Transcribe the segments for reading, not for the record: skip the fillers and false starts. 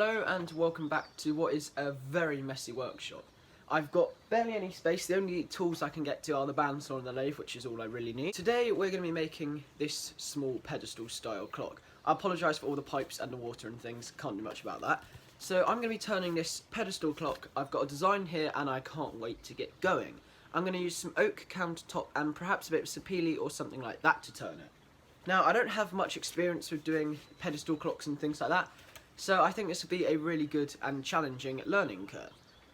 Hello and welcome back to what is a very messy workshop. I've got barely any space. The only tools I can get to are the bandsaw and the lathe, which is all I really need. Today we're going to be making this small pedestal style clock. I apologise for all the pipes and the water and things, can't do much about that. So I'm going to be turning this pedestal clock. I've got a design here and I can't wait to get going. I'm going to use some oak countertop and perhaps a bit of sapele or something like that to turn it. Now I don't have much experience with doing pedestal clocks and things like that, so I think this will be a really good and challenging learning curve.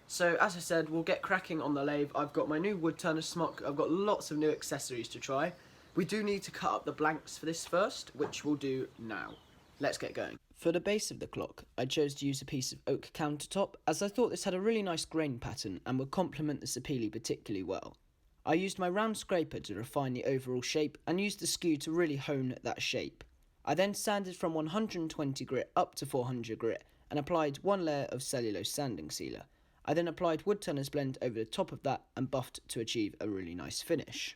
So as I said, we'll get cracking on the lathe. I've got my new wood turner smock. I've got lots of new accessories to try. We do need to cut up the blanks for this first, which we'll do now. Let's get going. For the base of the clock, I chose to use a piece of oak countertop as I thought this had a really nice grain pattern and would complement the sapele particularly well. I used my round scraper to refine the overall shape and used the skew to really hone that shape. I then sanded from 120 grit up to 400 grit and applied one layer of cellulose sanding sealer. I then applied Woodturner's blend over the top of that and buffed to achieve a really nice finish.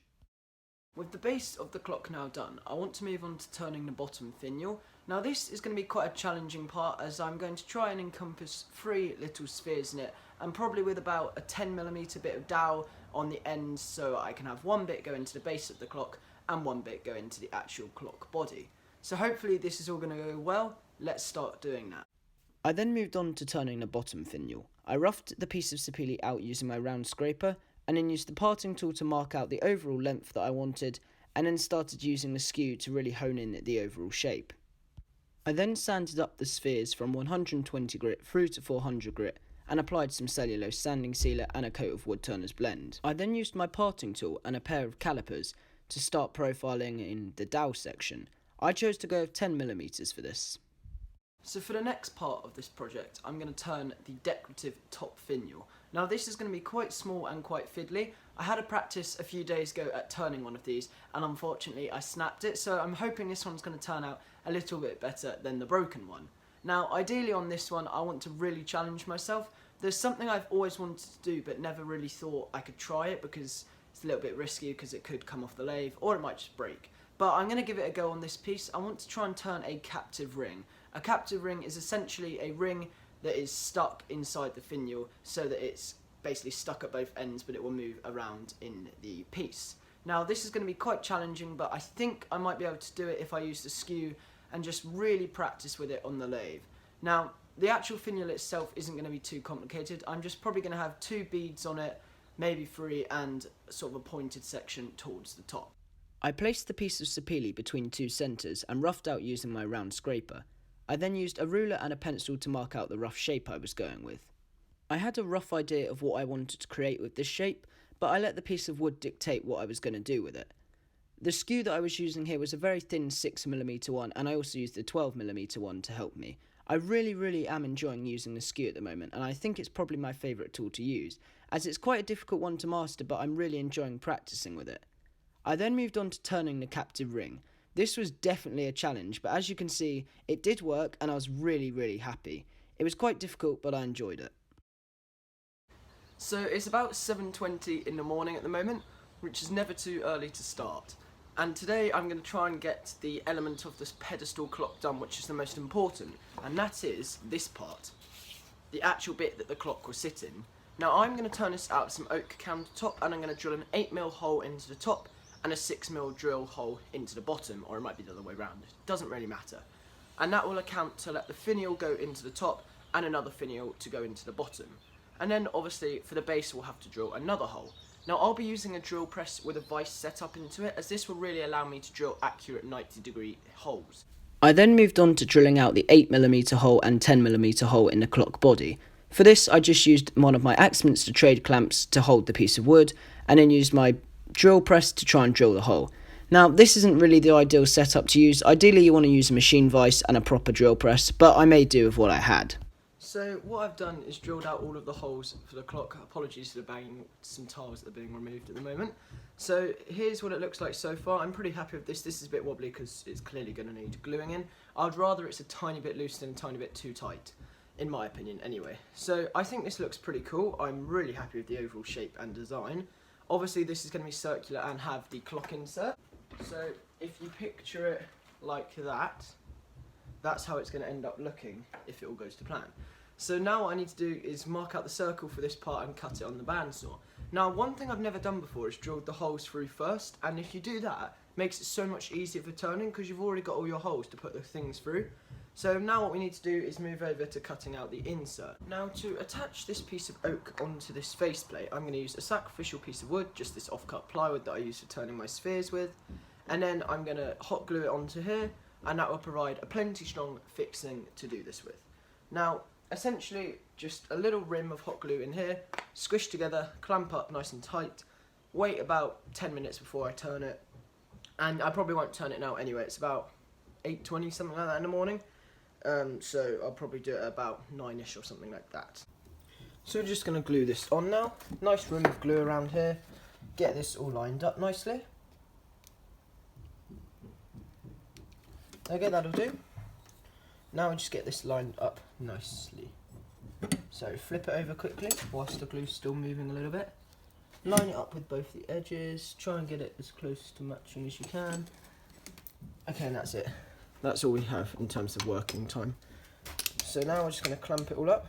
With the base of the clock now done, I want to move on to turning the bottom finial. Now this is going to be quite a challenging part as I'm going to try and encompass 3 little spheres in it, and probably with about a 10mm bit of dowel on the ends, so I can have one bit go into the base of the clock and one bit go into the actual clock body. So hopefully this is all going to go well. Let's start doing that. I then moved on to turning the bottom finial. I roughed the piece of sapele out using my round scraper and then used the parting tool to mark out the overall length that I wanted, and then started using the skew to really hone in the overall shape. I then sanded up the spheres from 120 grit through to 400 grit and applied some cellulose sanding sealer and a coat of Woodturner's blend. I then used my parting tool and a pair of calipers to start profiling in the dowel section. I chose to go with 10mm for this. So for the next part of this project, I'm going to turn the decorative top finial. Now this is going to be quite small and quite fiddly. I had a practice a few days ago at turning one of these and unfortunately I snapped it, so I'm hoping this one's going to turn out a little bit better than the broken one. Now ideally on this one I want to really challenge myself. There's something I've always wanted to do but never really thought I could try it because it's a little bit risky because it could come off the lathe or it might just break. But I'm going to give it a go on this piece. I want to try and turn a captive ring. A captive ring is essentially a ring that is stuck inside the finial so that it's basically stuck at both ends but it will move around in the piece. Now this is going to be quite challenging, but I think I might be able to do it if I use the skew and just really practice with it on the lathe. Now the actual finial itself isn't going to be too complicated. I'm just probably going to have 2 beads on it, maybe 3, and sort of a pointed section towards the top. I placed the piece of sapele between 2 centres and roughed out using my round scraper. I then used a ruler and a pencil to mark out the rough shape I was going with. I had a rough idea of what I wanted to create with this shape, but I let the piece of wood dictate what I was going to do with it. The skew that I was using here was a very thin 6mm one, and I also used the 12mm one to help me. I really am enjoying using the skew at the moment, and I think it's probably my favourite tool to use, as it's quite a difficult one to master, but I'm really enjoying practicing with it. I then moved on to turning the captive ring. This was definitely a challenge, but as you can see, it did work and I was really happy. It was quite difficult, but I enjoyed it. So it's about 7:20 in the morning at the moment, which is never too early to start. And today I'm going to try and get the element of this pedestal clock done, which is the most important, and that is this part, the actual bit that the clock will sit in. Now I'm going to turn this out of some oak countertop and I'm going to drill an 8mm hole into the top and a 6mm drill hole into the bottom, or it might be the other way around, it doesn't really matter. And that will account to let the finial go into the top and another finial to go into the bottom. And then obviously for the base we'll have to drill another hole. Now I'll be using a drill press with a vise set up into it, as this will really allow me to drill accurate 90-degree holes. I then moved on to drilling out the 8mm hole and 10mm hole in the clock body. For this I just used one of my Axminster trade clamps to hold the piece of wood, and then used my drill press to try and drill the hole. Now this isn't really the ideal setup to use. Ideally you want to use a machine vise and a proper drill press, but I made do with what I had. So what I've done is drilled out all of the holes for the clock. Apologies for the banging, some tiles that are being removed at the moment. So here's what it looks like so far. I'm pretty happy with this. This is a bit wobbly because it's clearly going to need gluing in. I'd rather it's a tiny bit loose than a tiny bit too tight, in my opinion anyway. So I think this looks pretty cool. I'm really happy with the overall shape and design. Obviously this is going to be circular and have the clock insert. So if you picture it like that, that's how it's going to end up looking if it all goes to plan. So now what I need to do is mark out the circle for this part and cut it on the bandsaw. Now one thing I've never done before is drilled the holes through first, and if you do that, it makes it so much easier for turning because you've already got all your holes to put the things through. So now what we need to do is move over to cutting out the insert. Now to attach this piece of oak onto this faceplate, I'm going to use a sacrificial piece of wood, just this off-cut plywood that I use for turning my spheres with, and then I'm going to hot glue it onto here, and that will provide a plenty strong fixing to do this with. Now essentially just a little rim of hot glue in here, squish together, clamp up nice and tight, wait about 10 minutes before I turn it, and I probably won't turn it now anyway, it's about 8:20, something like that in the morning. So I'll probably do it at about 9ish or something like that. So we're just going to glue this on now. Nice rim of glue around here. Get this all lined up nicely. Okay, that'll do. Now we just get this lined up nicely. So flip it over quickly whilst the glue's still moving a little bit. Line it up with both the edges. Try and get it as close to matching as you can. Okay, and that's it. That's all we have in terms of working time. So now we're just going to clamp it all up.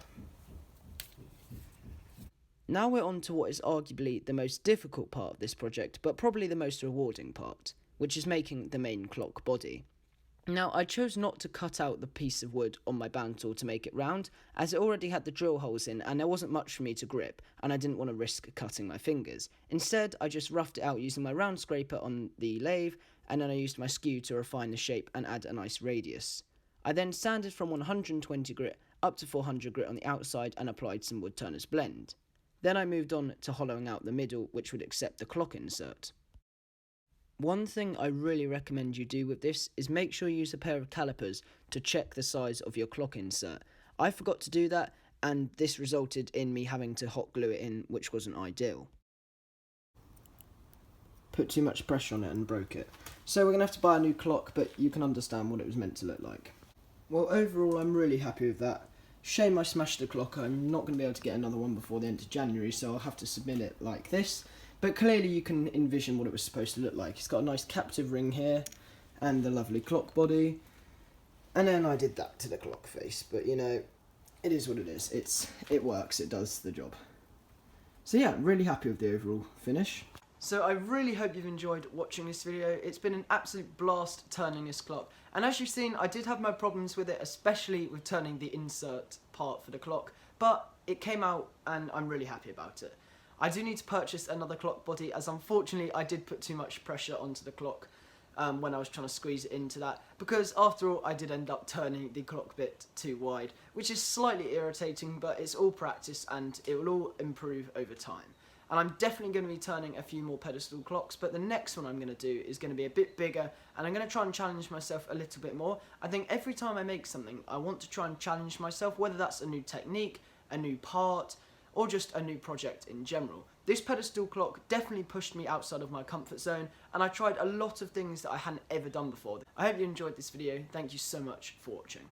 Now we're on to what is arguably the most difficult part of this project, but probably the most rewarding part, which is making the main clock body. Now I chose not to cut out the piece of wood on my bandsaw to make it round, as it already had the drill holes in and there wasn't much for me to grip, and I didn't want to risk cutting my fingers. Instead, I just roughed it out using my round scraper on the lathe, and then I used my skew to refine the shape and add a nice radius. I then sanded from 120 grit up to 400 grit on the outside and applied some Woodturner's blend. Then I moved on to hollowing out the middle, which would accept the clock insert. One thing I really recommend you do with this is make sure you use a pair of calipers to check the size of your clock insert. I forgot to do that, and this resulted in me having to hot glue it in, which wasn't ideal. Put too much pressure on it and broke it. So we're going to have to buy a new clock, but you can understand what it was meant to look like. Well, overall I'm really happy with that. Shame I smashed the clock. I'm not going to be able to get another one before the end of January, so I'll have to submit it like this. But clearly you can envision what it was supposed to look like. It's got a nice captive ring here, and the lovely clock body. And then I did that to the clock face, but you know, it is what it is. It works, it does the job. So yeah, really happy with the overall finish. So I really hope you've enjoyed watching this video. It's been an absolute blast turning this clock. And as you've seen, I did have my problems with it, especially with turning the insert part for the clock. But it came out and I'm really happy about it. I do need to purchase another clock body, as unfortunately I did put too much pressure onto the clock when I was trying to squeeze it into that. Because after all, I did end up turning the clock bit too wide, which is slightly irritating, but it's all practice and it will all improve over time. And I'm definitely going to be turning a few more pedestal clocks, but the next one I'm going to do is going to be a bit bigger, and I'm going to try and challenge myself a little bit more. I think every time I make something, I want to try and challenge myself, whether that's a new technique, a new part, or just a new project in general. This pedestal clock definitely pushed me outside of my comfort zone, and I tried a lot of things that I hadn't ever done before. I hope you enjoyed this video. Thank you so much for watching.